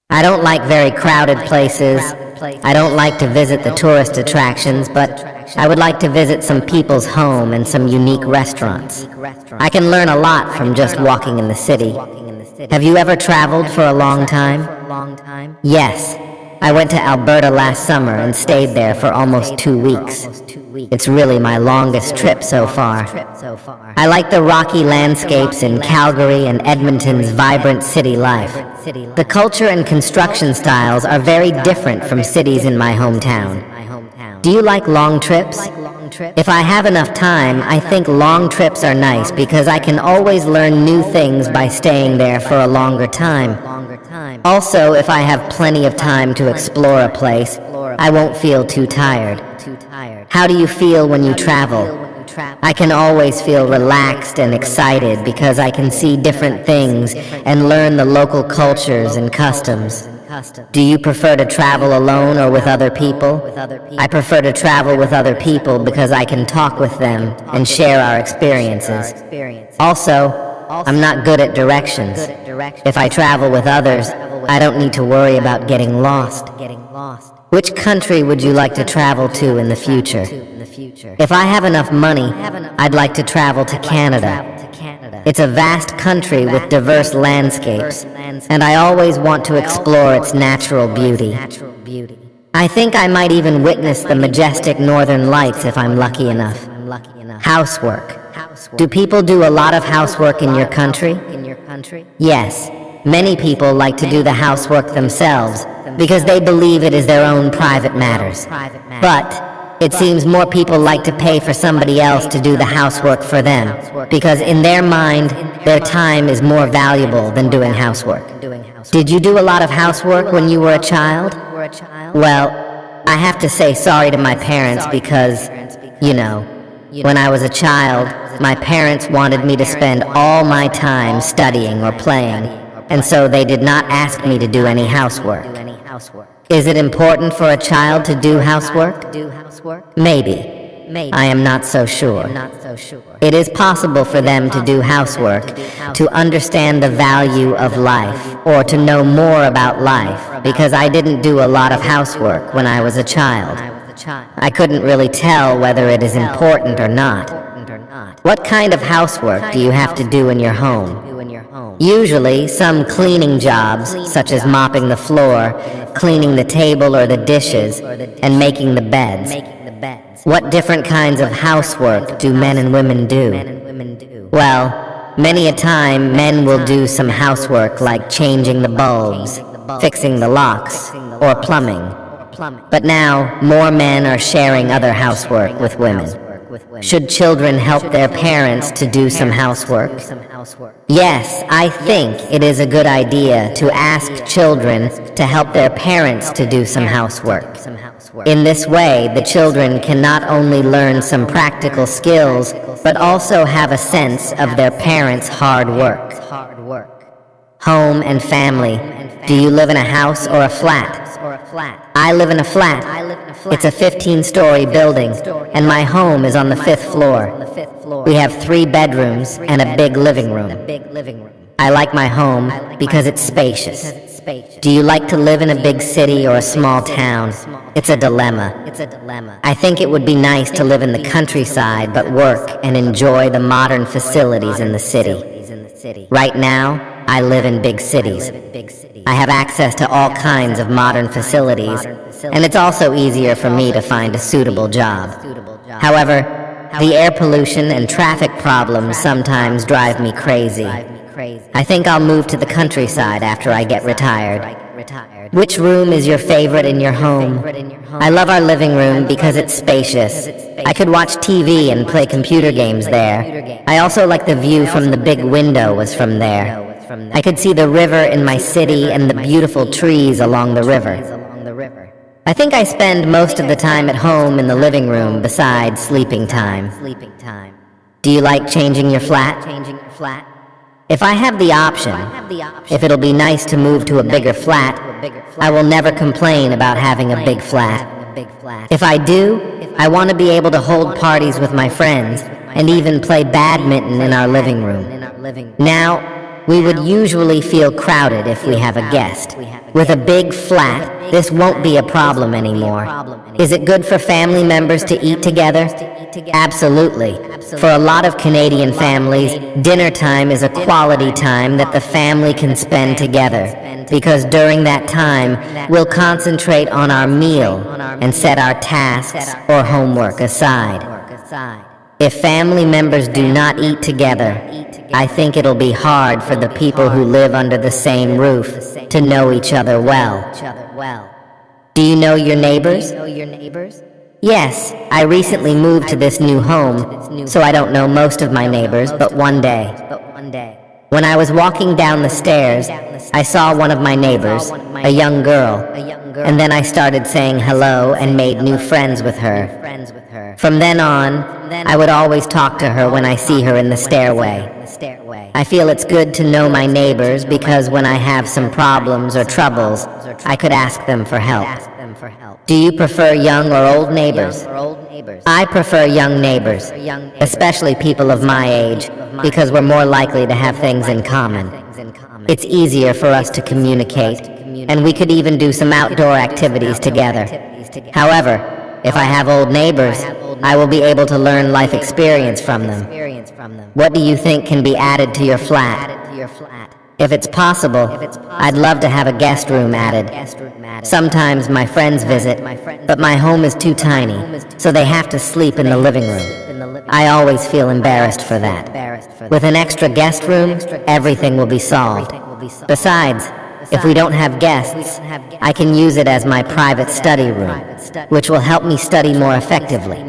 I don't like very crowded places. I don't like to visit the tourist attractions, but I would like to visit some people's home and some unique restaurants. I can learn a lot from just walking in the city. Have you ever traveled for a long time? Yes. I went to Alberta last summer and stayed there for almost 2 weeks. It's really my longest trip so far. I like the rocky landscapes in Calgary and Edmonton's vibrant city life. The culture and construction styles are very different from cities in my hometown. Do you like long trips? If I have enough time, I think long trips are nice because I can always learn new things by staying there for a longer time. Also, if I have plenty of time to explore a place, I won't feel too tired. How do you feel when you travel? I can always feel relaxed and excited because I can see different things and learn the local cultures and customs. Do you prefer to travel alone or with other people? I prefer to travel with other people because I can talk with them and share our experiences. Also, I'm not good at directions. If I travel with others, I don't need to worry about getting lost. Which country would you like to travel to in the future? If I have enough money, I'd like to travel to Canada. It's a vast country with diverse landscapes, and I always want to explore its natural beauty. I think I might even witness the majestic northern lights if I'm lucky enough. Housework. Do people do a lot of housework in your country? Yes. Many people like to do the housework themselves because they believe it is their own private matters. But it seems more people like to pay for somebody else to do the housework for them because in their mind, their time is more valuable than doing housework. Did you do a lot of housework when you were a child? Well, I have to say sorry to my parents because, when I was a child, my parents wanted me to spend all my time studying or playing, and so they did not ask me to do any housework. Is it important for a child to do housework? Maybe. I am not so sure. It is possible for them to do housework, to understand the value of life, or to know more about life, because I didn't do a lot of housework when I was a child. I couldn't really tell whether it is important or not. What kind of housework do you have to do in your home? Usually, some cleaning jobs, such as mopping the floor, cleaning the table or the dishes, and making the beds. What different kinds of housework do men and women do? Well, many a time men will do some housework like changing the bulbs, fixing the locks, or plumbing. But now, more men are sharing other housework with women. Should children help their parents to do some housework? Yes, I think it is a good idea to ask children to help their parents to do some housework. In this way, the children can not only learn some practical skills, but also have a sense of their parents' hard work. Home and family. Do you live in a house or a flat? I live in a flat. It's a 15-story building, and my home is on the 5th floor. We have 3 bedrooms and a big living room. I like my home because it's spacious. Do you like to live in a big city or a small town? It's a dilemma. I think it would be nice to live in the countryside but work and enjoy the modern facilities in the city. Right now, I live in big cities. I have access to all kinds of modern facilities, and it's also easier for me to find a suitable job. However, the air pollution and traffic problems sometimes drive me crazy. I think I'll move to the countryside after I get retired. Which room is your favorite in your home? I love our living room because it's spacious. I could watch TV and play computer games there. I also like the view from the big window was from there. I could see the river in my city and the beautiful trees along the river. I think I spend most of the time at home in the living room besides sleeping time. Do you like changing your flat? If I have the option, if it'll be nice to move to a bigger flat, I will never complain about having a big flat. If I do, I want to be able to hold parties with my friends and even play badminton in our living room. Now, We would usually feel crowded if we have a guest. With a big flat, this won't be a problem anymore. Is it good for family members to eat together? Absolutely. For a lot of Canadian families, dinner time is a quality time that the family can spend together, because during that time, we'll concentrate on our meal and set our tasks or homework aside. If family members do not eat together, I think it'll be hard for the people who live under the same roof to know each other well. Do you know your neighbors? Yes, I recently moved to this new home, so I don't know most of my neighbors, but one day. When I was walking down the stairs, I saw one of my neighbors, a young girl, and then I started saying hello and made new friends with her. From then on, I would always talk to her when I see her in the stairway. I feel it's good to know my neighbors because when I have some problems or troubles, I could ask them for help. Do you prefer young or old neighbors? I prefer young neighbors, especially people of my age, because we're more likely to have things in common. It's easier for us to communicate, and we could even do some outdoor activities together. However, if I have old neighbors, I will be able to learn life experience from them. What do you think can be added to your flat? If it's possible, I'd love to have a guest room added. Sometimes my friends visit, but my home is too tiny, so they have to sleep in the living room. I always feel embarrassed for that. With an extra guest room, everything will be solved. Besides, if we don't have guests, I can use it as my private study room, which will help me study more effectively.